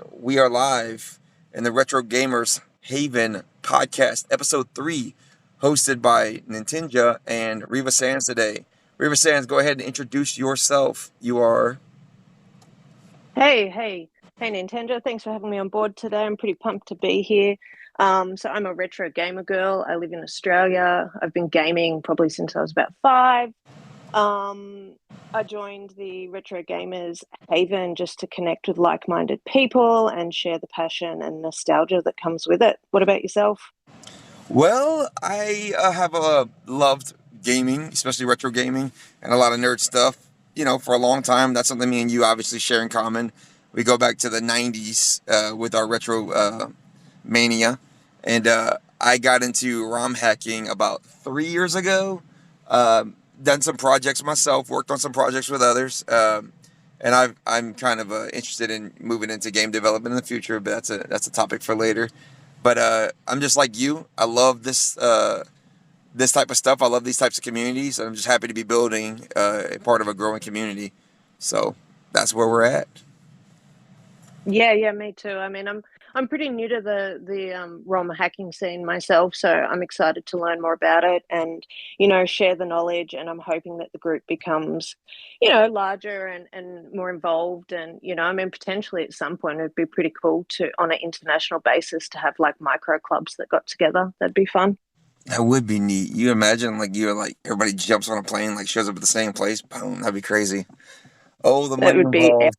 We are live in the Retro Gamers Haven podcast, episode 3, hosted by Nintenja and Riva Sands today. Riva Sands, go ahead and introduce yourself. You are. Hey, Nintendo. Thanks for having me on board today. I'm pretty pumped to be here. So I'm a retro gamer girl. I live in Australia. I've been gaming probably since I was about five. Um, I joined the Retro Gamers Haven just to connect with like-minded people and share the passion and nostalgia that comes with it. What about yourself? Well, I have loved gaming, especially retro gaming, and a lot of nerd stuff. For a long time, that's something me and you obviously share in common. We go back to the 90s with our retro mania. And I got into ROM hacking about 3 years ago. Done some projects myself, worked on some projects with others. And I'm kind of interested in moving into game development in the future, but that's a topic for later. But I'm just like you. I love this type of stuff. I love these types of communities. I'm just happy to be building a part of a growing community. So that's where we're at. Yeah, me too. I'm pretty new to the ROM hacking scene myself, so I'm excited to learn more about it and share the knowledge. And I'm hoping that the group becomes larger and more involved. And potentially at some point it'd be pretty cool to on an international basis to have like micro clubs that got together. That'd be fun. That would be neat. You imagine like you're like everybody jumps on a plane, like shows up at the same place. Boom, that'd be crazy. Oh, the That money would be involved.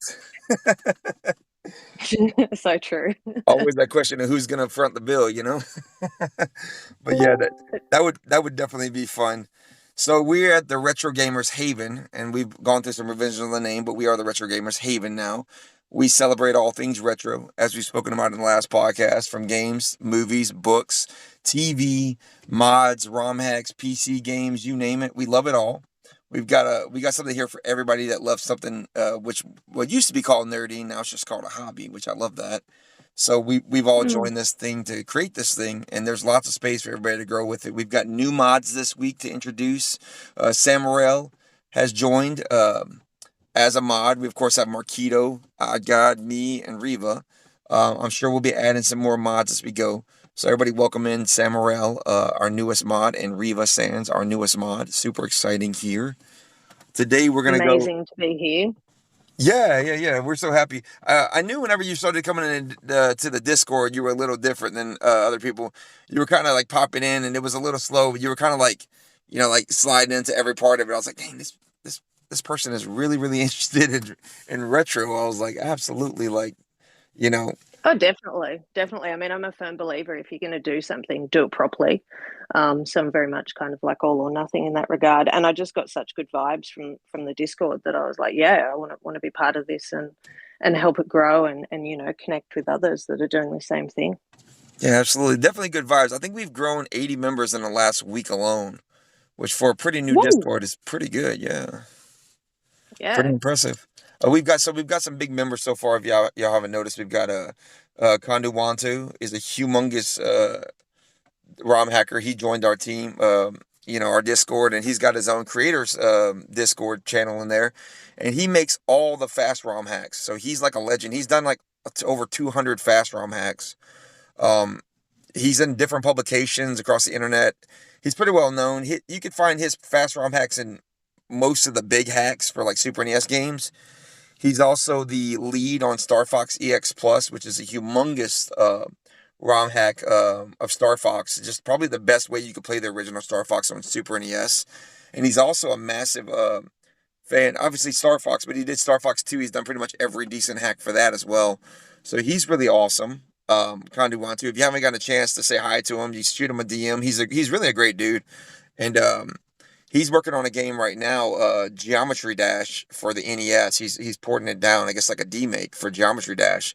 so true. Always that question of who's gonna front the bill. But yeah, that would definitely be fun. So we're at the Retro Gamers Haven, and we've gone through some revisions of the name, but we are the Retro Gamers Haven now. We celebrate all things retro, as we've spoken about in the last podcast, from games, movies, books, TV, mods, ROM hacks, PC games, you name it. We love it all. We got something here for everybody that loves something, which what used to be called nerdy, now it's just called a hobby, which I love that. So we've all Mm. joined this thing to create this thing, and there's lots of space for everybody to grow with it. We've got new mods this week to introduce. Samarel has joined as a mod. We of course have Marquito, Odd God, me, and Riva. I'm sure we'll be adding some more mods as we go. So everybody, welcome in Samarel, our newest mod, and Riva Sands, our newest mod. Super exciting here. Today we're gonna go. Amazing to be here. Yeah. We're so happy. I knew whenever you started coming in to the Discord, you were a little different than other people. You were kind of like popping in, and it was a little slow. You were kind of like, like sliding into every part of it. I was like, dang, this person is really, really interested in retro. I was like, absolutely, like, you know, Oh, definitely, definitely. I'm a firm believer if you're going to do something, do it properly. So I'm very much kind of like all or nothing in that regard. And I just got such good vibes from the Discord that I was like, yeah, I want to be part of this and help it grow and connect with others that are doing the same thing. yeah, absolutely, definitely good vibes. I think we've grown 80 members in the last week alone, which for a pretty new Woo! Discord is pretty good. Yeah. Pretty Yeah, impressive. We've got some big members so far. If y'all haven't noticed, we've got Kondu Wantu is a humongous ROM hacker. He joined our team, our Discord, and he's got his own creators Discord channel in there, and he makes all the fast ROM hacks. So he's like a legend. He's done like over 200 fast ROM hacks. Um, he's in different publications across the internet. He's pretty well known. You can find his fast ROM hacks in most of the big hacks for like Super NES games. He's also the lead on Star Fox EX Plus, which is a humongous ROM hack of Star Fox. Just probably the best way you could play the original Star Fox on Super NES. And he's also a massive fan, obviously Star Fox, but he did Star Fox 2. He's done pretty much every decent hack for that as well. So he's really awesome. Condu Want to. If you haven't gotten a chance to say hi to him, you shoot him a DM. He's really a great dude. And he's working on a game right now, Geometry Dash for the NES. He's porting it down, I guess like a demake for Geometry Dash,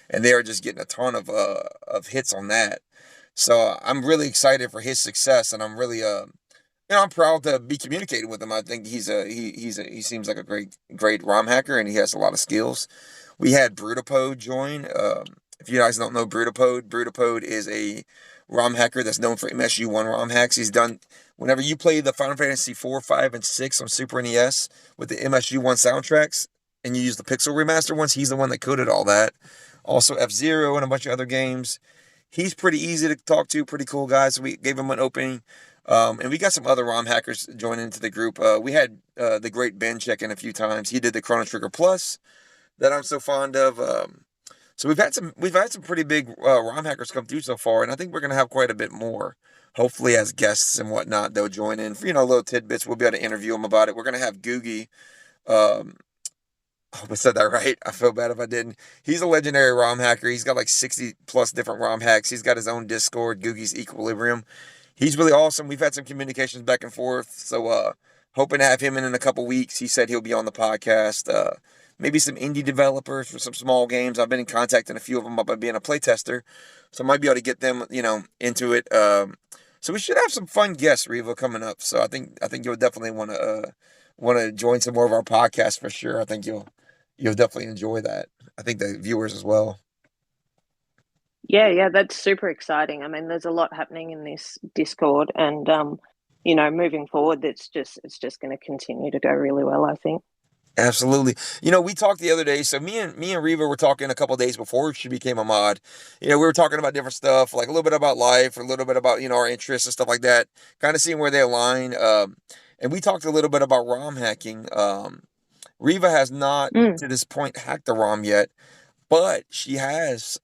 and they are just getting a ton of hits on that. So I'm really excited for his success, and I'm really I'm proud to be communicating with him. I think he seems like a great ROM hacker, and he has a lot of skills. We had Brutapode join. If you guys don't know Brutapode is a ROM hacker that's known for MSU1 ROM hacks. He's done whenever you play the Final Fantasy 4, 5, and 6 on Super NES with the MSU1 soundtracks, and you use the Pixel Remaster ones. He's the one that coded all that. also F-Zero and a bunch of other games. He's pretty easy to talk to, pretty cool guy. So we gave him an opening. And we got some other ROM hackers joining into the group. We had the great Ben check in a few times. He did the Chrono Trigger Plus that I'm so fond of. So we've had some pretty big ROM hackers come through so far, and I think we're gonna have quite a bit more. Hopefully, as guests and whatnot, they'll join in for little tidbits. We'll be able to interview them about it. We're gonna have Googie. Um, I hope I said that right. I feel bad if I didn't. He's a legendary ROM hacker. He's got like 60 plus different ROM hacks. He's got his own Discord, Googie's Equilibrium. He's really awesome. We've had some communications back and forth. So hoping to have him in a couple weeks. He said he'll be on the podcast. Maybe some indie developers for some small games. I've been in contact with a few of them about being a playtester. So I might be able to get them, into it. So we should have some fun guests, Reva, coming up. So I think you'll definitely want to join some more of our podcasts for sure. I think you'll definitely enjoy that. I think the viewers as well. Yeah, yeah, that's super exciting. I mean, there's a lot happening in this Discord, and moving forward, it's just going to continue to go really well, I think. Absolutely. We talked the other day. So me and Reva were talking a couple days before she became a mod. We were talking about different stuff, like a little bit about life, a little bit about our interests and stuff like that. Kind of seeing where they align. And we talked a little bit about ROM hacking. Reva has not Mm. to this point hacked the ROM yet, but she has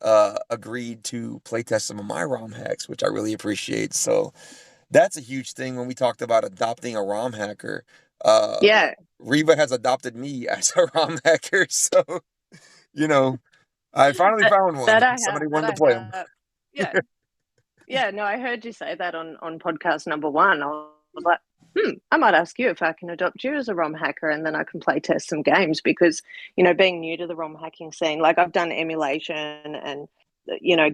agreed to playtest some of my ROM hacks, which I really appreciate. So that's a huge thing when we talked about adopting a ROM hacker. Uh, Yeah, Reba has adopted me as a ROM hacker, so you know I finally that found one. that I have, Somebody that wanted to I play him. have. Yeah, yeah. No, I heard you say that on podcast number one. I was like, I might ask you if I can adopt you as a ROM hacker, and then I can play test some games because being new to the ROM hacking scene, like I've done emulation and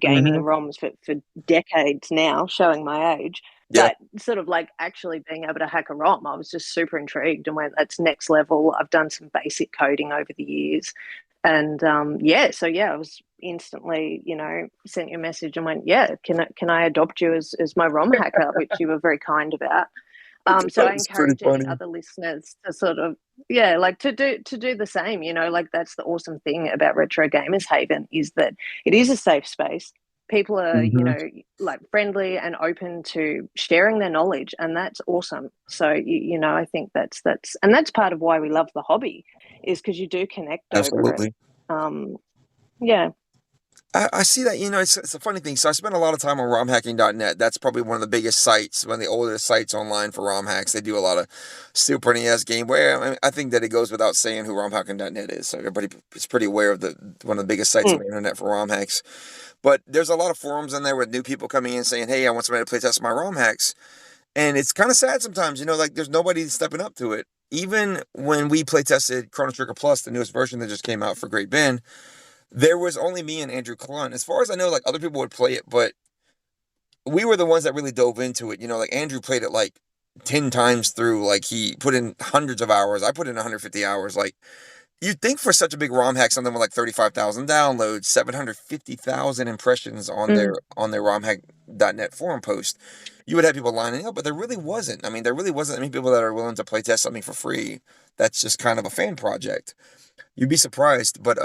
gaming Hmm. and ROMs for decades now, showing my age. Yeah, But sort of like actually being able to hack a ROM, I was just super intrigued and went, that's next level. I've done some basic coding over the years. And so yeah, I was instantly, sent you a message and went, yeah, can I adopt you as my ROM hacker, which you were very kind about. So I that was pretty encourage any funny. other listeners to sort of, yeah, like to do the same. Like that's the awesome thing about Retro Gamers Haven is that it is a safe space. People are, Hmm. like friendly and open to sharing their knowledge, and that's awesome. So I think that's part of why we love the hobby, is because you do connect over it. Absolutely. Um, yeah, I see that, it's a funny thing. So I spent a lot of time on romhacking.net. That's probably one of the biggest sites, one of the oldest sites online for ROM hacks. They do a lot of Super NES gameware. I think that it goes without saying who romhacking.net is. So everybody is pretty aware of the one of the biggest sites on mm, the internet for ROM hacks. But there's a lot of forums in there with new people coming in saying, "Hey, I want somebody to play test my ROM hacks." And it's kind of sad sometimes, like there's nobody stepping up to it. Even when we play tested Chrono Trigger Plus, the newest version that just came out for Great Ben, there was only me and Andrew Clun. As far as I know, like other people would play it, but we were the ones that really dove into it. Like Andrew played it like 10 times through. Like he put in hundreds of hours. I put in 150 hours. Like you'd think for such a big ROM hack, something with like 35,000 downloads, 750,000 impressions on mm, their romhack.net forum post, you would have people lining up, but there really wasn't. I mean, there really wasn't any people that are willing to play test something for free. That's just kind of a fan project. You'd be surprised, but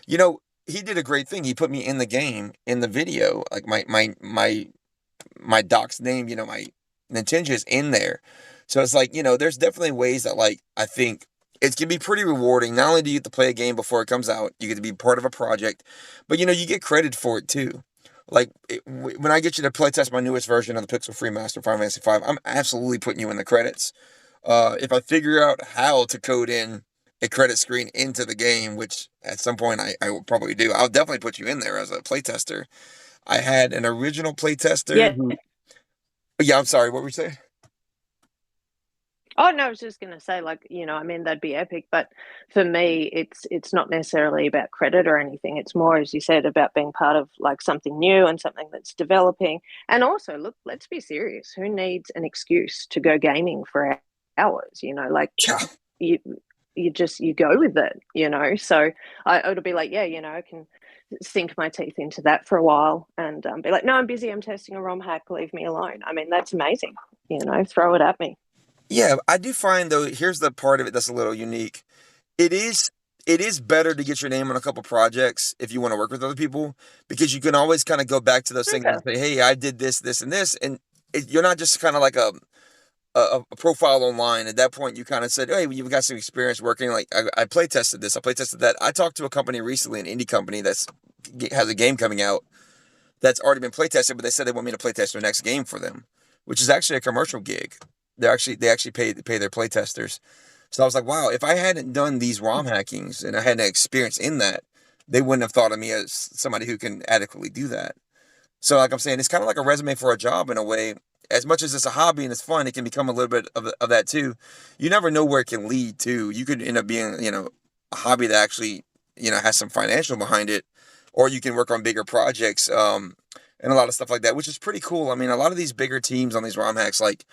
you know, he did a great thing. He put me in the game in the video, like my doc's name, my Nintendo is in there. So it's like, there's definitely ways that like I think it can be pretty rewarding. Not only do you get to play a game before it comes out, you get to be part of a project, but you get credit for it too. Like when I get you to play test my newest version of the Pixel Free Master Final Fantasy 5, I'm absolutely putting you in the credits. If I figure out how to code in a credit screen into the game, which at some point I will probably do, I'll definitely put you in there as a playtester. I had an original playtester yeah. who, yeah, I'm sorry, what were you saying? Oh no, I was just gonna say, like, I mean, that'd be epic. But for me, it's not necessarily about credit or anything. It's more, as you said, about being part of like something new and something that's developing. And also, look, let's be serious. Who needs an excuse to go gaming for hours? Like Yeah, you you go with it. So it'll be like, yeah, I can sink my teeth into that for a while and be like, no, I'm busy. I'm testing a ROM hack. Leave me alone. I mean, that's amazing. Throw it at me. yeah, I do find though, here's the part of it that's a little unique. It is. it is better to get your name on a couple projects if you want to work with other people, because you can always kind of go back to those things and Okay. say, hey, I did this, this, and this. And you're not just kind of like a profile online. At that point, you kind of said, hey, you've got some experience working. Like, I play tested this, I play tested that. I talked to a company recently, an indie company has a game coming out that's already been play tested, but they said they want me to play test their next game for them, which is actually a commercial gig. They actually pay their play testers. So I was like, wow, if I hadn't done these ROM hackings and I hadn't experience in that, they wouldn't have thought of me as somebody who can adequately do that. So, like I'm saying, it's kind of like a resume for a job in a way. As much as it's a hobby and it's fun, it can become a little bit of that too. You never know where it can lead to. You could end up being, a hobby that actually, has some financial behind it, or you can work on bigger projects, and a lot of stuff like that, which is pretty cool. I mean, a lot of these bigger teams on these ROM hacks, like,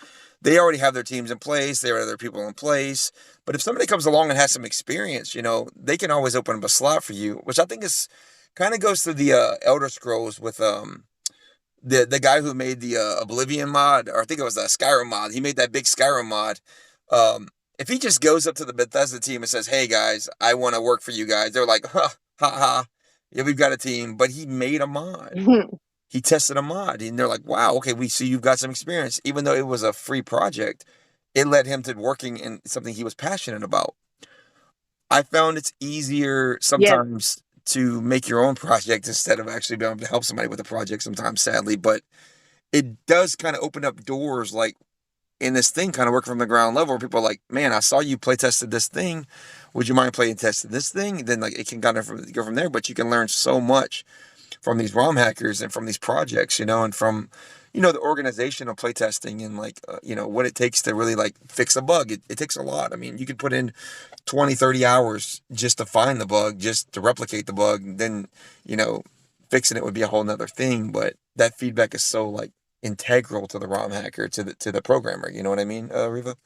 they already have their teams in place, they already have their people in place. But if somebody comes along and has some experience, they can always open up a slot for you, which I think is kind of goes to the Elder Scrolls with the guy who made the Oblivion mod, or I think it was a Skyrim mod. He made that big Skyrim mod. If he just goes up to the Bethesda team and says, "Hey guys, I want to work for you guys," they're like, "Ha ha ha, yeah, we've got a team." But he made a mod. He tested a mod, and they're like, "Wow, okay, we see you've got some experience." Even though it was a free project, it led him to working in something he was passionate about. I found it's easier Yeah. sometimes to make your own project instead of actually being able to help somebody with a project sometimes, sadly. But it does kind of open up doors, like in this thing, kind of working from the ground level, where people are like, man, I saw you play tested this thing. Would you mind playing tested this thing? Then, like, it can kind of go from there. But you can learn so much from these ROM hackers and from these projects, and from, the organization of playtesting, and like, what it takes to really like fix a bug. It takes a lot. I mean, you could put in 20, 30 hours just to find the bug, just to replicate the bug. And then, you know, fixing it would be a whole nother thing. But that feedback is so like integral to the ROM hacker, to the programmer. You know what I mean, Riva?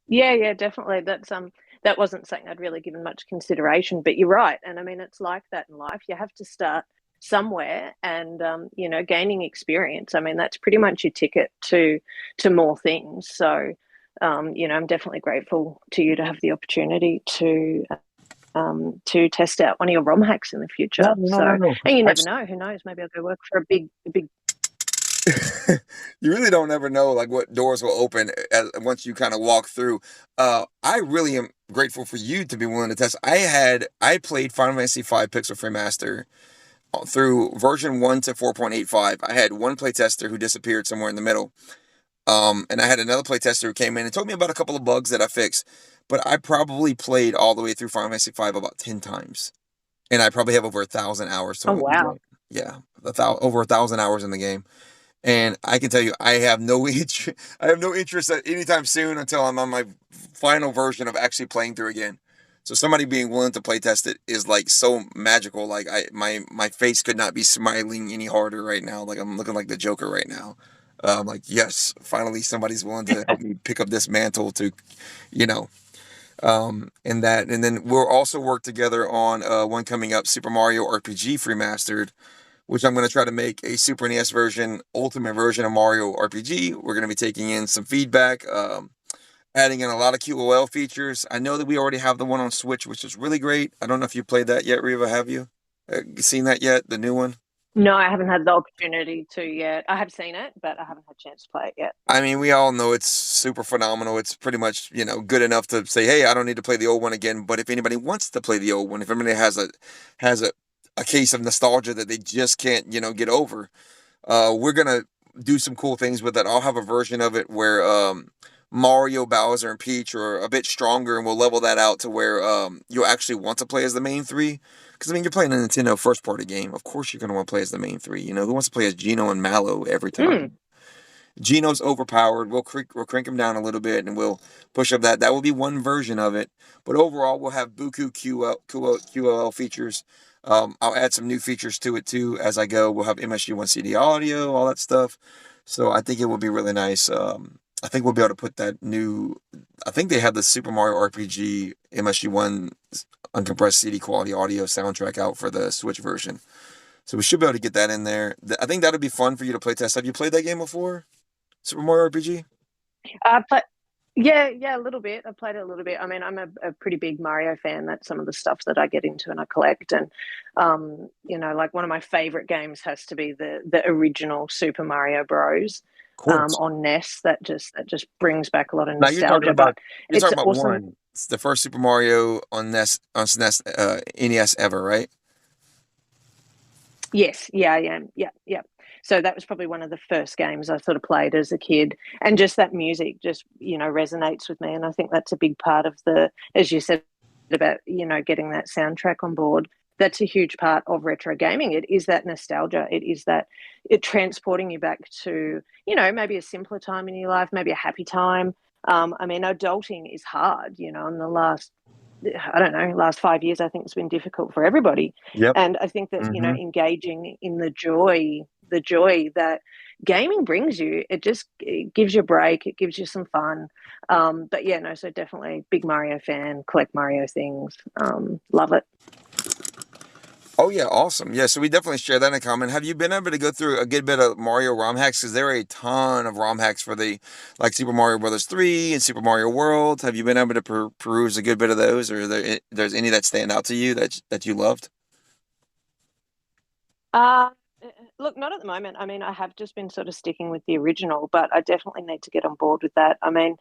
Yeah, yeah, definitely. That wasn't something I'd really given much consideration, but you're right. And I mean, it's like that in life. You have to start somewhere, and gaining experience. I mean, that's pretty much your ticket to more things. So, I'm definitely grateful to you to have the opportunity to test out one of your ROM hacks in the No, future. no, no, So, no. and you never Actually, know. Who knows? Maybe I'll go work for a big. you really don't ever know like what doors will open once you kind of walk through. I really am grateful for you to be willing to test. I played Final Fantasy V Pixel Free Master through version 1 to 4.85. I had one playtester who disappeared somewhere in the middle. And I had another playtester who came in and told me about a couple of bugs that I fixed. But I probably played all the way through Final Fantasy V about 10 times. And I probably have over 1,000 hours Oh total in the wow. game. Yeah, over 1,000 hours in the game. And I can tell you, I have no I have no interest at anytime soon until I'm on my final version of actually playing through again. So somebody being willing to play test it is like so magical. Like my face could not be smiling any harder right now. Like I'm looking like the Joker right now. Like, yes, finally somebody's willing to help me pick up this mantle to, you know, and then we'll also work together on one coming up, Super Mario RPG Remastered, which I'm going to try to make a Super NES version, ultimate version of Mario RPG. We're going to be taking in some feedback, adding in a lot of QOL features. I know that we already have the one on Switch, which is really great. I don't know if you played that yet, Riva. Have you seen that yet? The new one? No, I haven't had the opportunity to yet. I have seen it, but I haven't had a chance to play it yet. I mean, we all know it's super phenomenal. It's pretty much, good enough to say, hey, I don't need to play the old one again. But if anybody wants to play the old one, if anybody has a case of nostalgia that they just can't, get over, we're gonna do some cool things with it. I'll have a version of it where Mario, Bowser, and Peach are a bit stronger, and we'll level that out to where you'll actually want to play as the main three. Because I mean, you're playing a Nintendo first party game. Of course, you're gonna want to play as the main three. Who wants to play as Geno and Mallow every Hmm. time? Geno's overpowered. We'll crank him down a little bit, and we'll push up that. That will be one version of it. But overall, we'll have Buku QOL features. I'll add some new features to it too as I go. We'll have MSG1 CD audio, all that stuff. So I think it will be really nice. I think we'll be able to put that new. I think they have the Super Mario RPG MSG1 uncompressed CD quality audio soundtrack out for the Switch version. So we should be able to get that in there. I think that'd be fun for you to play test. Have you played that game before? Super Mario RPG? I play. Yeah, yeah, a little bit. I played it a little bit. I mean, I'm a pretty big Mario fan. That's some of the stuff that I get into and I collect. And like one of my favorite games has to be the original Super Mario Bros. Of course. On NES. That just brings back a lot of Now you're talking nostalgia. about But you're it's talking about awesome. one. It's the first Super Mario on NES NES ever, right? Yes, yeah, I am. Yeah, yeah. So that was probably one of the first games I sort of played as a kid, and just that music just resonates with me, and I think that's a big part of as you said about getting that soundtrack on board. That's a huge part of retro gaming. It is that nostalgia. It is that it transporting you back to maybe a simpler time in your life, maybe a happy time. I mean, adulting is hard. In the last I don't know, last 5 years, I think it's been difficult for everybody. Yep. And I think that, Hmm. engaging in the joy that gaming brings you, it gives you a break, it gives you some fun. But yeah, no, so definitely big Mario fan, collect Mario things. Love it. Oh yeah, awesome. Yeah, so we definitely share that in common. Have you been able to go through a good bit of Mario ROM hacks? Because there are a ton of ROM hacks for the like Super Mario Brothers 3 and Super Mario World. Have you been able to peruse a good bit of those, or there's any that stand out to you that you loved? Uh, Look, not at the moment. I mean, I have just been sort of sticking with the original, but I definitely need to get on board with that. I mean,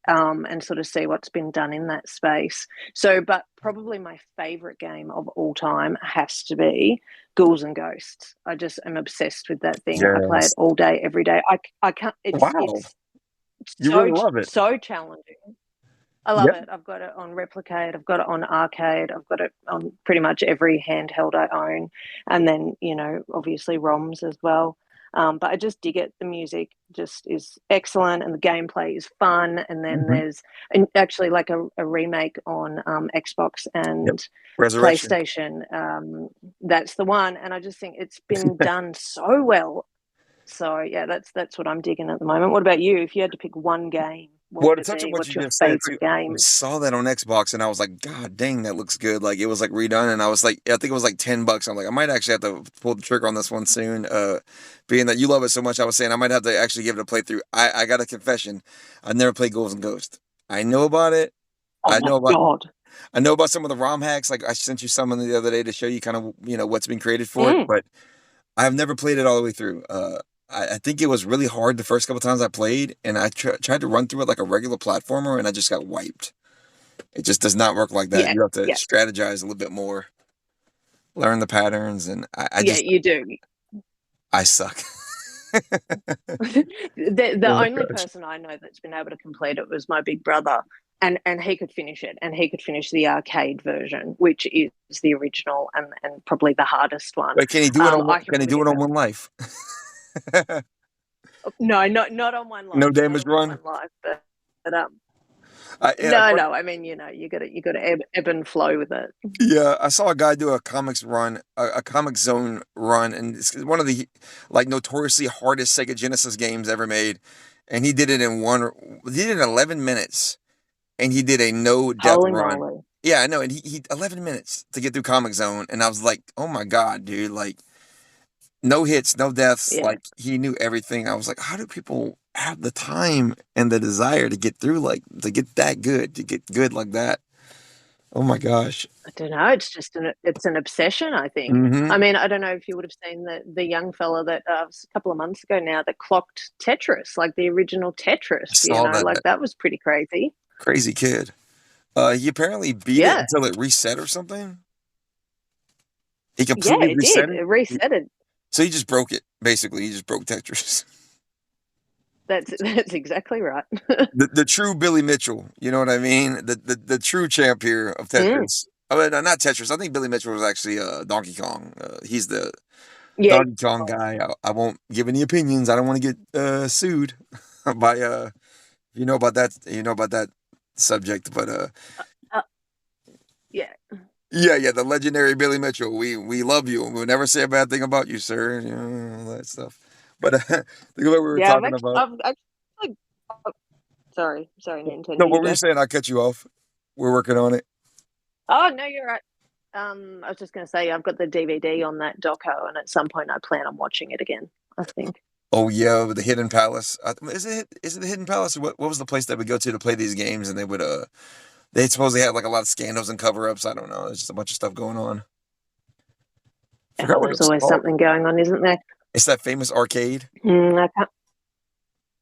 and sort of see what's been done in that space. So, but probably my favorite game of all time has to be Ghouls and Ghosts. I just am obsessed with that thing. I play it Yes. all day, every day. I can't. It's Wow, it's you so really love it. so challenging. I love Yep. it. I've got it on Replicate. I've got it on Arcade. I've got it on pretty much every handheld I own, and then obviously ROMs as well. But I just dig it. The music just is excellent, and the gameplay is fun. And then Hmm. there's actually like a remake on Xbox Yep. and Resurrection. PlayStation. That's the one, and I just think it's been done so well. So yeah, that's what I'm digging at the moment. What about you? If you had to pick one game, what Well, would to it touch on be? what What's you your just said too, favorite I game? saw that on Xbox and I was like, God dang, that looks good. Like it was like redone, and I was like, I think it was like $10. I'm like, I might actually have to pull the trigger on this one soon. Being that you love it so much, I was saying I might have to actually give it a playthrough. I got a confession, I never played Ghouls and Ghosts. I know about it. Oh I my know about God. I know about some of the ROM hacks. Like I sent you some the other day to show you kind of what's been created for it, Mm. but I've never played it all the way through. I think it was really hard the first couple times I played, and I tried to run through it like a regular platformer, and I just got wiped. It just does not work like that. Yeah, You have to yeah, strategize a little bit more, learn the patterns, and yeah, you do. I suck. The Oh my only gosh. person I know that's been able to complete it was my big brother, and he could finish it, and he could finish the arcade version, which is the original and probably the hardest one. But can he do it on I can can he push do it it. on one life? No, not on one No life, not damage on run. one life, but Yeah, no, no. I mean, you got to ebb and flow with it. yeah, I saw a guy do a comics run, a Comic Zone run, and it's one of the like notoriously hardest Sega Genesis games ever made. And he did it in he did it in 11 minutes, and he did a no death Holy run. moly! Yeah, I know, and he 11 minutes to get through Comic Zone, and I was like, oh my god, dude, like no hits, no deaths, Yeah, like he knew everything. I was like, how do people have the time and the desire to get through to get that good, to get good like that? Oh my gosh. I don't know. It's an obsession. I think. I Mm-hmm. mean, I don't know if you would have seen the young fella that was a couple of months ago now that clocked Tetris, like the original I Tetris. saw that. Like that was pretty crazy. Crazy kid. He apparently beat it Yeah, until it reset or something. He yeah, completely it did. reset It it. reset it. So he just broke it. Basically, he just broke Tetris. That's exactly right. The true Billy Mitchell. You know what I mean? The true champ here of Mm, Tetris. I mean, not Tetris. I think Billy Mitchell was actually Donkey Kong. He's the yeah, Donkey Kong guy. I won't give any opinions. I don't want to get sued by you know about that. You know about that subject, but uh, yeah, yeah, yeah, the legendary Billy Mitchell. We love you, and we'll never say a bad thing about you, sir. You know, all that stuff. But think of what we were yeah. talking about. I've actually. Oh, sorry, No, Nintendo. what You were you go. saying? I cut you off. We're working on it. Oh no, you're right. I was just going to say I've got the DVD on that doco, and at some point I plan on watching it again. I think. Oh yeah, with the Hidden Palace. Is it the Hidden Palace or what was the place that we go to play these games and they would they supposedly had like a lot of scandals and cover ups. I don't know. There's just a bunch of stuff going on. Forgot Oh, what it there's was always called. something going on, isn't there? It's that famous arcade. I can't,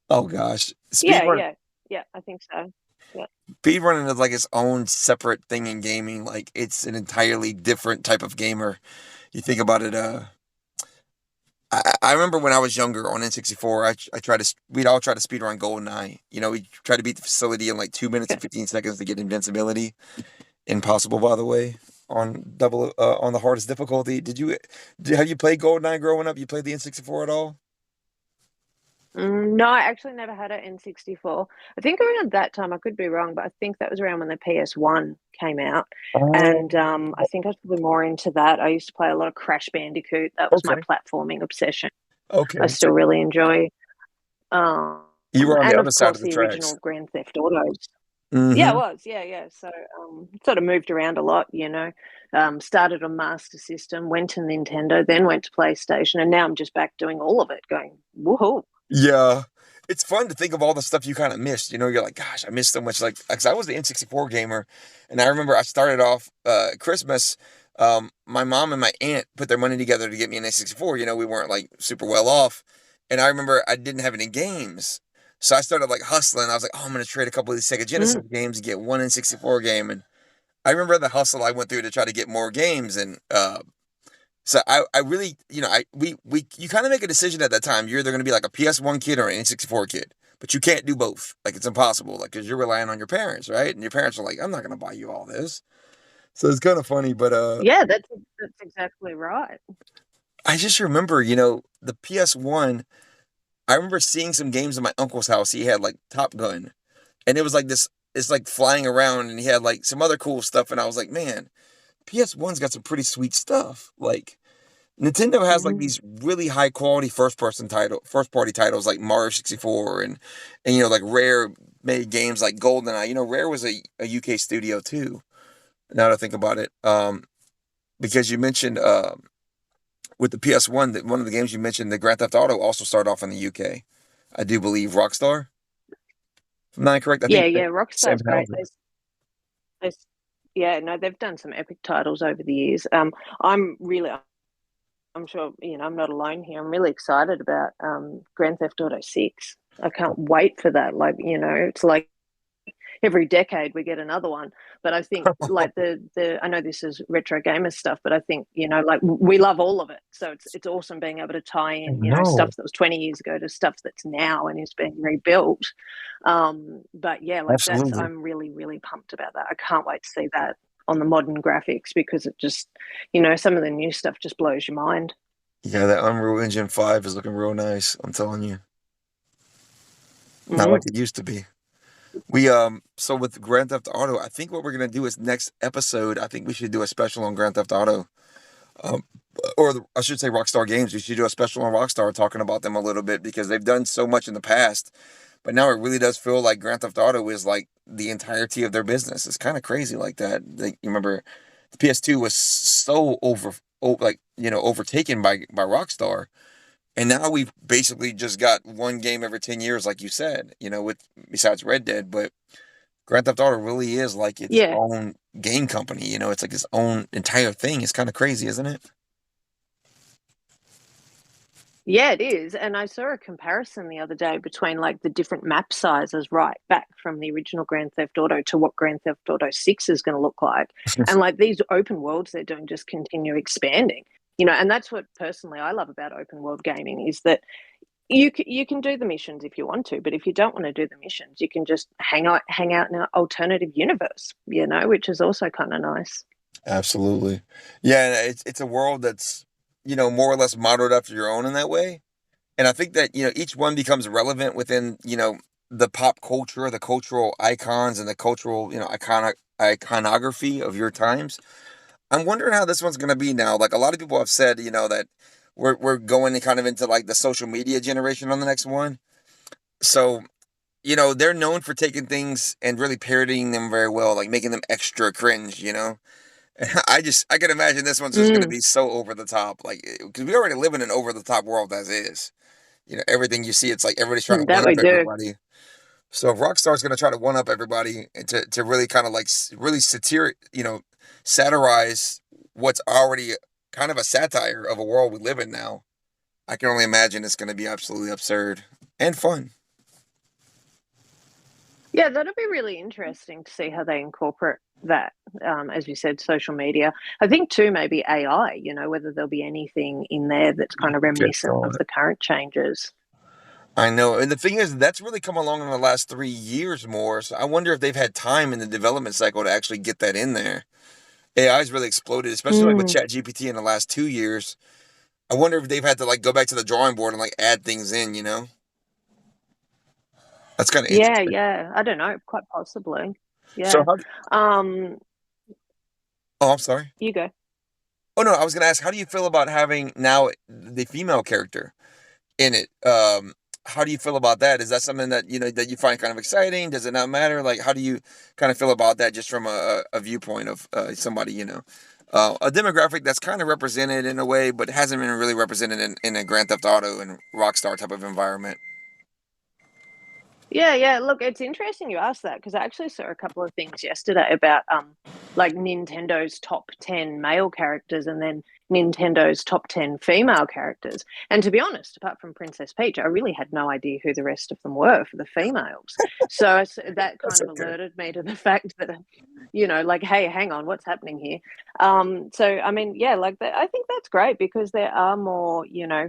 Oh gosh, yeah, yeah, yeah. I think so. Yeah. speedrunning is like its own separate thing in gaming. Like it's an entirely different type of gamer. You think about it. I remember when I was younger on N64, I tried to we'd all try to speedrun GoldenEye. You know, we try to beat the facility in like 2 minutes and 15 seconds to get invincibility. Impossible, by the way, on double on the hardest difficulty. Have you played GoldenEye growing up? You played the N64 at all? No, I actually never had an N64. I think around that time, I could be wrong, but I think that was around when the PS1 came out. Oh, And I think I was probably more into that. I used to play a lot of Crash Bandicoot. That was my okay, platforming obsession. I okay. still really enjoy. Um, You were on the and other of side of course, the the tracks. original Grand Theft Autos. Yeah, it Mm-hmm. was. Yeah, yeah. So sort of moved around a lot, you know. Started on Master System, went to Nintendo, then went to PlayStation, and now I'm just back doing all of it, going, woohoo. Yeah. It's fun to think of all the stuff you kind of missed. You know, you're like, gosh, I missed so much. Like, because I was the N64 gamer, and I remember I started off Christmas. My mom and my aunt put their money together to get me an N64. You know, we weren't like super well off, and I remember I didn't have any games, so I started like hustling. I was like, oh, I'm gonna trade a couple of these Sega Mm. Genesis games and get one N64 game. And I remember the hustle I went through to try to get more games, and so I really, you know, you kind of make a decision at that time. You're either going to be like a PS1 kid or an N64 kid, but you can't do both. Like it's impossible. Like because you're relying on your parents, right? And your parents are like, I'm not going to buy you all this. So it's kind of funny, but Yeah, that's exactly right. I just remember, you know, the PS1. I remember seeing some games in my uncle's house. He had like Top Gun, and it was like this. It's like flying around, and he had like some other cool stuff. And I was like, man, PS1's got some pretty sweet stuff. Like Nintendo has like Mm. these really high quality first party titles like Mario 64 and you know like Rare made games like GoldenEye. You know, Rare was a UK studio too. Now that I think about it, because you mentioned with the PS1 that one of the games you mentioned, the Grand Theft Auto also started off in the UK. I do believe Rockstar. If I'm not incorrect, I Yeah, think yeah, Sam Rockstar's great. Houser. There's, yeah, no, they've done some epic titles over the years. I'm really, I'm sure, you know, I'm not alone here. I'm really excited about Grand Theft Auto 6. I can't wait for that. Like, you know, it's like every decade we get another one. But I think like the I know this is retro gamer stuff, but I think you know like we love all of it. So it's awesome being able to tie I in you know know. stuff that was 20 years ago to stuff that's now and is being rebuilt. But yeah, like that's Absolutely. I'm really pumped about that. I can't wait to see that on the modern graphics because it just you know some of the new stuff just blows your mind. Yeah, that Unreal Engine 5 is looking real nice. I'm telling you. Not Mm-hmm. like it used to be. We so with Grand Theft Auto, I think what we're gonna do is next episode. I think we should do a special on Grand Theft Auto, um, I should say Rockstar Games. We should do a special on Rockstar talking about them a little bit because they've done so much in the past, but now it really does feel like Grand Theft Auto is like the entirety of their business. It's kind of crazy like that. You remember the PS2 was so like you know overtaken by Rockstar, and now we've basically just got one game every 10 years, like you said. You know, with besides Red Dead, but Grand Theft Auto really is like its Yeah, own game company. You know, it's like its own entire thing. It's kind of crazy, isn't it? yeah, it is. And I saw a comparison the other day between like the different map sizes right back from the original Grand Theft Auto to what Grand Theft Auto 6 is going to look like. And like these open worlds they're doing just continue expanding. You know, and that's what personally I love about open world gaming is that you can do the missions if you want to, but if you don't want to do the missions, you can just hang out in an alternative universe, you know, which is also kind of nice. Absolutely. Yeah, and it's a world that's, you know, more or less modeled after your own in that way. And I think that, you know, each one becomes relevant within, you know, the pop culture, the cultural icons and the cultural, you know, iconography of your times. I'm wondering how this one's gonna be now. Like a lot of people have said, you know, that we're going kind of into like the social media generation on the next one. So, you know, they're known for taking things and really parodying them very well, like making them extra cringe, you know? I can imagine this one's just gonna Mm. be so over the top, like because we already live in an over the top world as is. everything you see, it's like everybody's trying to That one we up do. everybody. So if Rockstar's going to try to one up everybody and to really kind of like really satirize what's already kind of a satire of a world we live in now, I can only imagine it's going to be absolutely absurd and fun. Yeah, that'll be really interesting to see how they incorporate that. As you said, social media. I think too, maybe AI, whether there'll be anything in there that's kind of Just reminiscent on of it. the current changes. I know. And the thing is, that's really come along in the last 3 years more. So I wonder if they've had time in the development cycle to actually get that in there. AI's really exploded, especially like with Mm. ChatGPT in the last 2 years. I wonder if they've had to like go back to the drawing board and like add things in. That's kind of Yeah, interesting. yeah. I don't know, quite possibly. So Yeah. how, Um, oh, I'm sorry. you go. Oh no, I was gonna ask, how do you feel about having now the female character in it? How do you feel about that? Is that something that that you find kind of exciting? Does it not matter? Like, how do you kind of feel about that, just from a viewpoint of somebody, a demographic that's kind of represented in a way, but hasn't been really represented in a Grand Theft Auto and Rockstar type of environment? Yeah, yeah. Look, it's interesting you asked that because I actually saw a couple of things yesterday about like Nintendo's top 10 male characters and then Nintendo's top 10 female characters. And to be honest, apart from Princess Peach, I really had no idea who the rest of them were for the females. So that That's kind of okay. alerted me to the fact that, like, hey, hang on, what's happening here? So I mean, yeah, like that, I think that's great because there are more,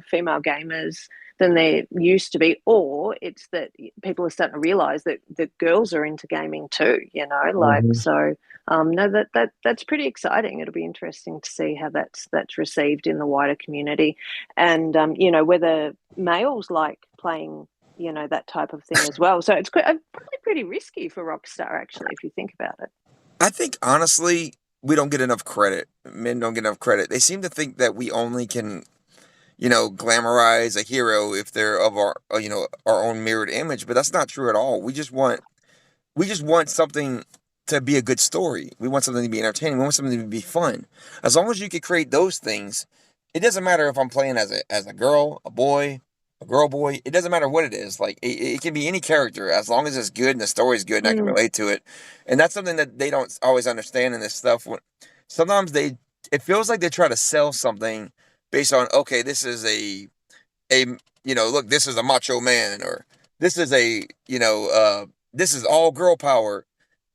female gamers than there used to be, or it's that people are starting to realize that the girls are into gaming too. Like Mhm. so. No, that's pretty exciting. It'll be interesting to see how that's received in the wider community, and whether males like playing that type of thing as well. So it's probably pretty risky for Rockstar actually, if you think about it. I think honestly, we don't get enough credit. Men don't get enough credit. They seem to think that we only can glamorize a hero if they're of our own mirrored image, but that's not true at all. We just want something to be a good story. We want something to be entertaining. We want something to be fun. As long as you can create those things, it doesn't matter if I'm playing as a girl, a boy, a girl boy. It doesn't matter what it is. Like it can be any character as long as it's good and the story's good and I can Mm, relate to it. And that's something that they don't always understand in this stuff. Sometimes it feels like they try to sell something based on, okay, this is a look, this is a macho man, or this is this is all girl power.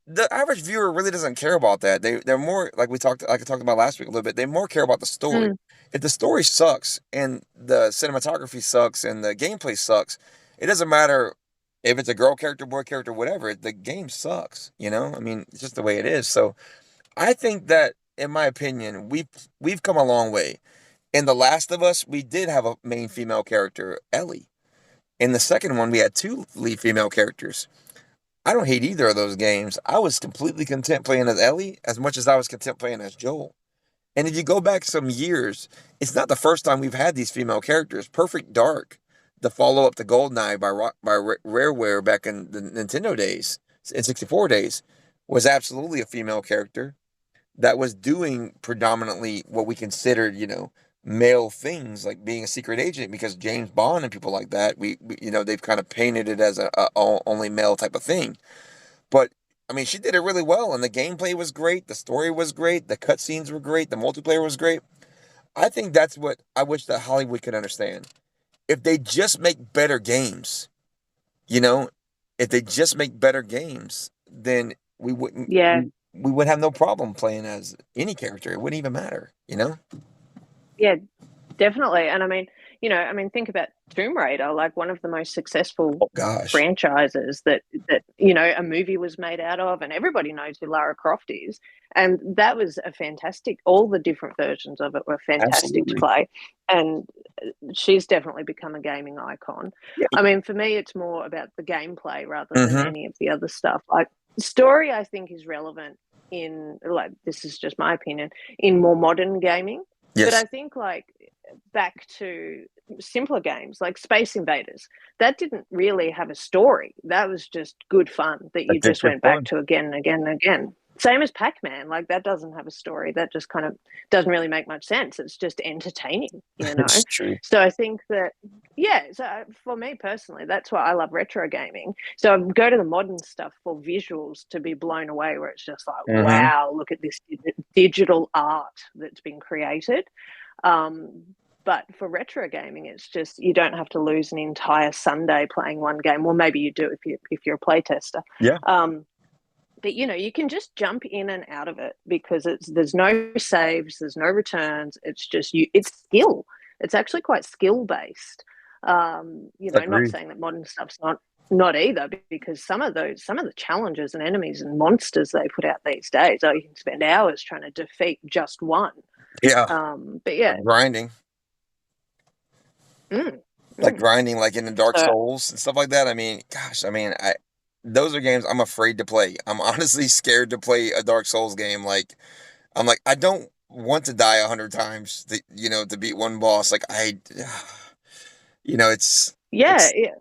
The average viewer really doesn't care about that. They're more like I talked about last week a little bit. They more care about the story. mm. If the story sucks and the cinematography sucks and the gameplay sucks, it doesn't matter if it's a girl character, boy character, whatever. The game sucks. I mean, it's just the way it is. So I think that, in my opinion, we've come a long way. In The Last of Us, we did have a main female character, Ellie. In the second one, we had two lead female characters. I don't hate either of those games. I was completely content playing as Ellie as much as I was content playing as Joel. And if you go back some years, it's not the first time we've had these female characters. Perfect Dark, the follow up to GoldenEye by Rareware back in the Nintendo days, in 64 days, was absolutely a female character that was doing predominantly what we considered, male things like being a secret agent, because James Bond and people like that, they've kind of painted it as a only male type of thing. But I mean, she did it really well, and the gameplay was great, the story was great, the cutscenes were great, the multiplayer was great. I think that's what I wish that Hollywood could understand. If they just make better games, you know, if they just make better games, then we wouldn't Yeah, we would have no problem playing as any character. It wouldn't even matter. yeah, definitely. And think about Tomb Raider, like one of the most successful Oh gosh. franchises that a movie was made out of, and everybody knows who Lara Croft is. And that was a fantastic. All the different versions of it were fantastic to Absolutely. play, and she's definitely become a gaming icon. Yeah. I mean, for me, it's more about the gameplay rather than Hmm. any of the other stuff. Like story, I think is relevant in, like, this is just my opinion, in more modern gaming. But Yes. I think, like, back to simpler games like Space Invaders, that didn't really have a story. That was just good fun that you That's just just went back fun. to again and again and again. Same as Pac-Man, like that doesn't have a story. That just kind of doesn't really make much sense. It's just entertaining, you know. It's true. So I think that, yeah. So for me personally, that's why I love retro gaming. So I go to the modern stuff for visuals to be blown away, where it's just like, Hmm. wow, look at this digital art that's been created. Um, but for retro gaming, it's just you don't have to lose an entire Sunday playing one game. Well, maybe you do if you're a playtester. Yeah, Um, but you know, you can just jump in and out of it because there's no saves, there's no returns. It's just you. It's skill. It's actually quite skill based. You know, not agreed. saying that modern stuff's not either, because some of the challenges and enemies and monsters they put out these days, oh, you can spend hours trying to defeat just one. Yeah, But yeah, grinding, mm, like mm. grinding, like in the Dark So Souls and stuff like that. I mean, gosh, I mean, I those are games I'm afraid to play. I'm honestly scared to play a Dark Souls game. Like, I'm like, I don't want to die 100 times, to beat one boss. Like, it's yeah, it's yeah.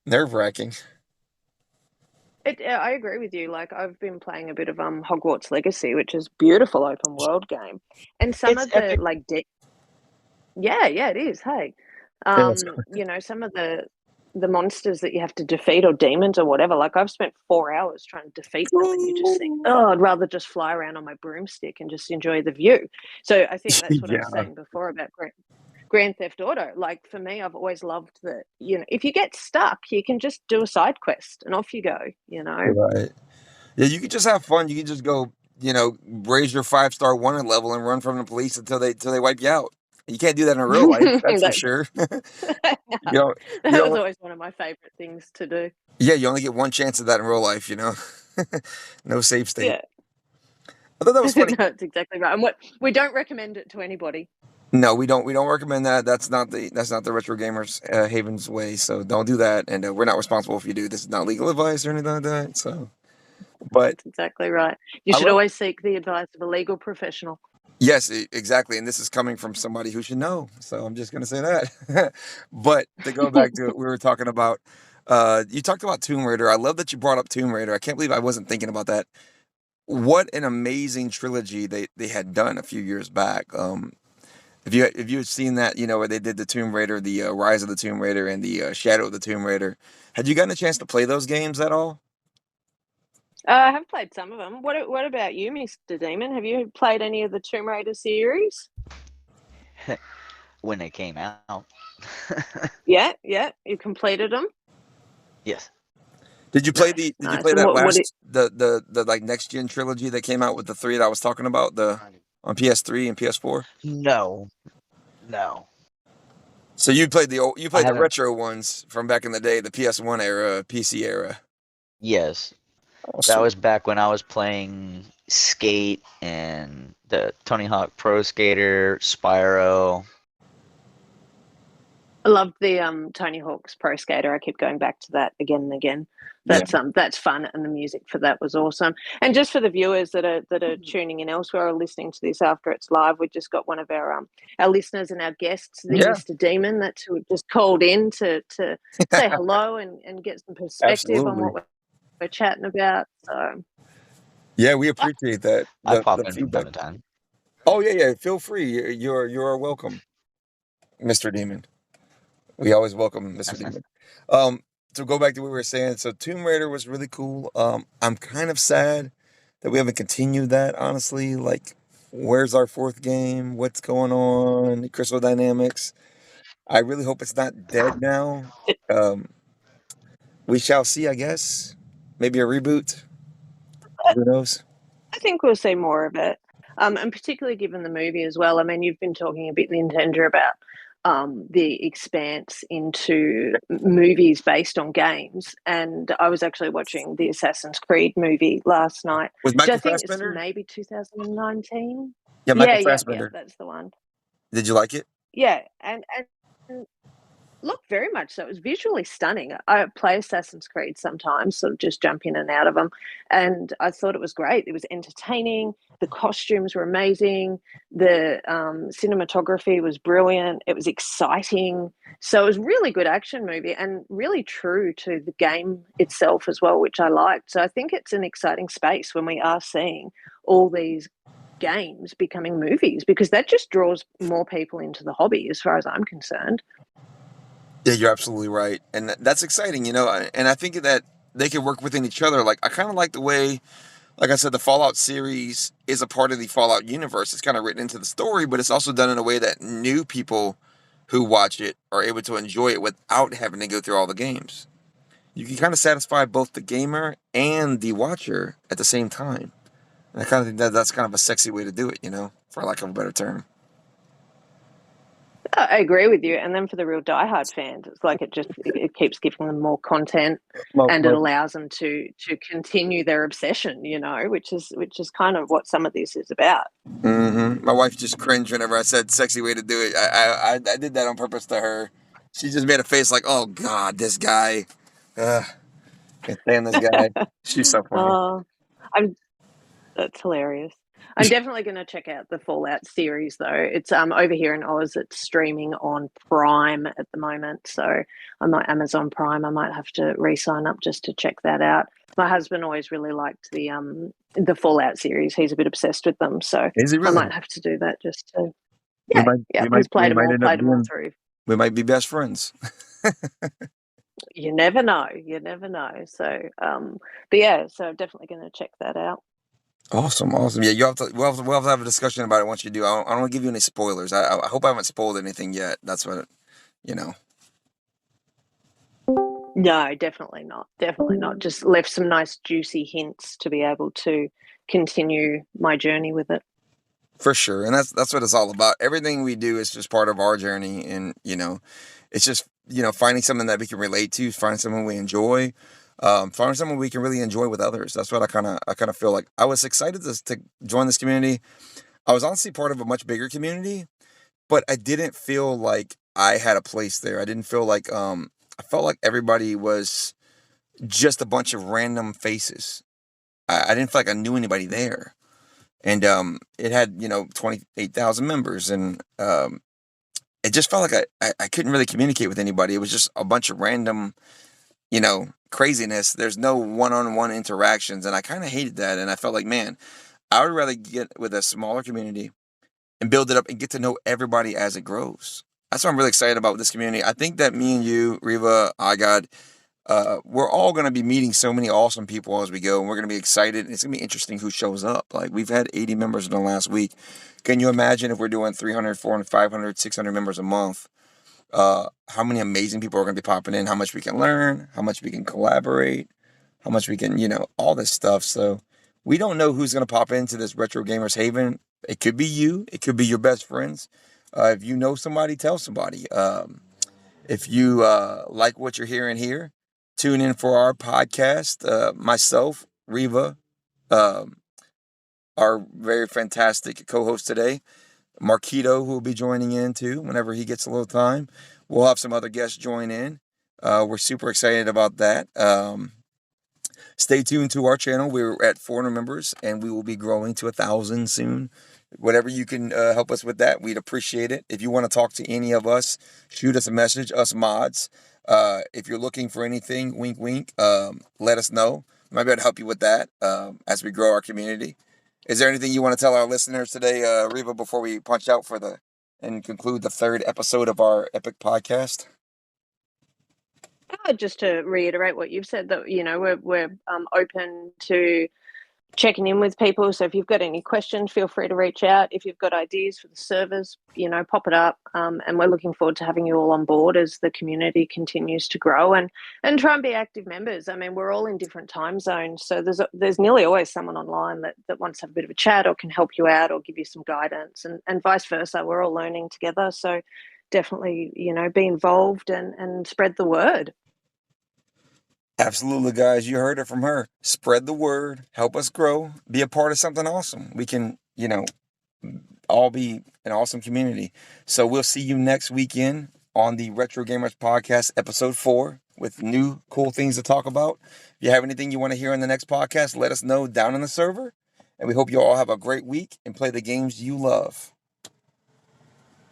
nerve wracking. I agree with you. Like I've been playing a bit of Hogwarts Legacy, which is beautiful open world game, and some It's of the epic. like yeah, yeah, it is. Hey, Yes. you know, some of the monsters that you have to defeat or demons or whatever. Like I've spent 4 hours trying to defeat them, and you just think, oh, I'd rather just fly around on my broomstick and just enjoy the view. So I think that's what I was Yeah. saying before about Grand Theft Auto. Like for me, I've always loved that. You know, if you get stuck, you can just do a side quest and off you go. You know. Right. Yeah, you could just have fun. You could just go, raise your 5-star wanted level and run from the police until they wipe you out. You can't do that in real life, that's for that, sure. You don't you that was don't always one of my favorite things to do. Yeah, you only get one chance of that in real life, No save state. Yeah, I thought that was no, funny. it's exactly right. And what we don't recommend it to anybody. No, we don't recommend that. That's not the Retro Gamers Haven's way, so don't do that, and we're not responsible if you do. This is not legal advice or anything like that, so but That's exactly right. You I should love always seek the advice of a legal professional. Yes, exactly, and this is coming from somebody who should know, so I'm just gonna say that. But to go back to what we were talking about, you talked about Tomb Raider. I love that you brought up Tomb Raider. I can't believe I wasn't thinking about that. What an amazing trilogy they had done a few years back. If you had seen that, where they did the Tomb Raider, the Rise of the Tomb Raider, and the Shadow of the Tomb Raider, had you gotten a chance to play those games at all? I have played some of them. What about you, Mr. Demon? Have you played any of the Tomb Raider series? When it came out. Yeah, yeah. You completed them. Yes. Did you play Nice, the? Did you nice. play And that what? last the like next gen trilogy that came out with the three that I was talking about the on PS3 and PS4? No. No. So you I played the haven't. retro ones from back in the day, the PS1 era, PC era. Yes. Oh, That sweet. was back when I was playing Skate and the Tony Hawk Pro Skater, Spyro. I love the Tony Hawk's Pro Skater. I keep going back to that again and again. Yeah. That's fun, and the music for that was awesome. And just for the viewers that are tuning in elsewhere or listening to this after it's live, we just got one of our listeners and our guests, the Yeah, Mr. Demon, that's who just called in to say hello and get some perspective on absolutely. what we're chatting about. So Yeah, we appreciate that I the pop in from feedback. time to time. Oh yeah, yeah. Feel free. You're welcome, Mr. Demon. We always welcome Mr. Demon. Um, to go back to what we were saying, so Tomb Raider was really cool. I'm kind of sad that we haven't continued that, honestly. Like, where's our fourth game? What's going on? Crystal Dynamics. I really hope it's not dead now. Um, we shall see, I guess. Maybe a reboot. Who knows? I think we'll see more of it, and particularly given the movie as well. I mean, you've been talking a bit, Nintendo, about the expanse into movies based on games, and I was actually watching the Assassin's Creed movie last night, With which I Michael think is Fassbender? maybe 2019. Yeah, Yeah, Michael yeah, yeah, Fassbender. that's the one. Did you like it? Yeah, and look, very much so. It was visually stunning. I play Assassin's Creed sometimes, sort of just jump in and out of them. And I thought it was great. It was entertaining. The costumes were amazing. The cinematography was brilliant. It was exciting. So it was really good action movie and really true to the game itself as well, which I liked. So I think it's an exciting space when we are seeing all these games becoming movies, because that just draws more people into the hobby as far as I'm concerned. Yeah, you're absolutely right, and that's exciting, you know. And I think that they can work within each other. Like I kind of like the way, like I said, the Fallout series is a part of the Fallout universe. It's kind of written into the story, but it's also done in a way that new people who watch it are able to enjoy it without having to go through all the games. You can kind of satisfy both the gamer and the watcher at the same time. And I kind of think that that's kind of a sexy way to do it, you know, for lack of a better term. I agree with you. And then for the real diehard fans, it's like it keeps giving them more content, and it allows them to continue their obsession, you know, which is kind of what some of this is about. My wife just cringed whenever I said "sexy way to do it." I did that on purpose to her. She just made a face like, "Oh God, this guy, Ugh, can't stand this guy." She's so funny. Oh, I'm That's hilarious. I'm definitely going to check out the Fallout series though. It's over here in Oz. It's streaming on Prime at the moment, so I might Amazon Prime. I might have to re-sign up just to check that out. My husband always really liked the Fallout series. He's a bit obsessed with them, so Is he I really? might have to do that just to. We Yeah, might, yeah. we might, He's we played them might all. end up Played them all being, through. we might be best friends. You never know. You never know. So, but yeah. So I'm definitely going to check that out. Awesome, awesome. Yeah, you have to. We'll have to have a discussion about it once you do. I don't want to give you any spoilers. I hope I haven't spoiled anything yet. That's what, you know. No, definitely not. Definitely not. Just left some nice juicy hints to be able to continue my journey with it. For sure, and that's what it's all about. Everything we do is just part of our journey, and you know, it's just finding something that we can relate to, finding something we enjoy, finding someone we can really enjoy with others. That's what I kind of feel like. I was excited to join this community. I was honestly part of a much bigger community, but I didn't feel like I had a place there. I didn't feel like I felt like everybody was just a bunch of random faces. I didn't feel like I knew anybody there. And it had 28,000 members, and it just felt like I couldn't really communicate with anybody. It was just a bunch of random craziness. There's no one-on-one interactions, and I kind of hated that. And I felt like, man, I would rather get with a smaller community and build it up and get to know everybody as it grows. That's what I'm really excited about with this community. I think that me and you, Riva, I got we're all going to be meeting so many awesome people as we go, and we're going to be excited. And it's going to be interesting who shows up. Like, we've had 80 members in the last week. Can you imagine if we're doing 300, 400, 500, 600 members a month? How many amazing people are going to be popping in? How much we can learn? How much we can collaborate? How much we can, all this stuff. So we don't know who's going to pop into this Retro Gamers Haven. It could be you. It could be your best friends. If you know somebody, tell somebody. If you like what you're hearing here, tune in for our podcast. Myself, Riva, um, our very fantastic co-host today, Marquito, who will be joining in too whenever he gets a little time. We'll have some other guests join in. We're super excited about that. Stay tuned to our channel. We're at 400 members, and we will be growing to 1,000 soon. Whatever you can help us with that, we'd appreciate it. If you want to talk to any of us, shoot us a message, us mods. If you're looking for anything, wink, wink, let us know. Might be able to help you with that as we grow our community. Is there anything you want to tell our listeners today, Riva, before we punch out and conclude the 3rd episode of our epic podcast? Just to reiterate what you've said, that we're open to checking in with people. So if you've got any questions, feel free to reach out. If you've got ideas for the servers, pop it up. And we're looking forward to having you all on board as the community continues to grow and try and be active members. I mean, we're all in different time zones, so there's nearly always someone online that wants to have a bit of a chat or can help you out or give you some guidance, and vice versa. We're all learning together, so definitely be involved and spread the word. Absolutely, guys. You heard it from her. Spread the word. Help us grow. Be a part of something awesome. We can, all be an awesome community. So we'll see you next weekend on the Retro Gamers Podcast, episode 4, with new cool things to talk about. If you have anything you want to hear in the next podcast, let us know down in the server. And we hope you all have a great week and play the games you love.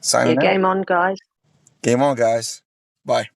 Signing out. Game on, guys. Game on, guys. Bye.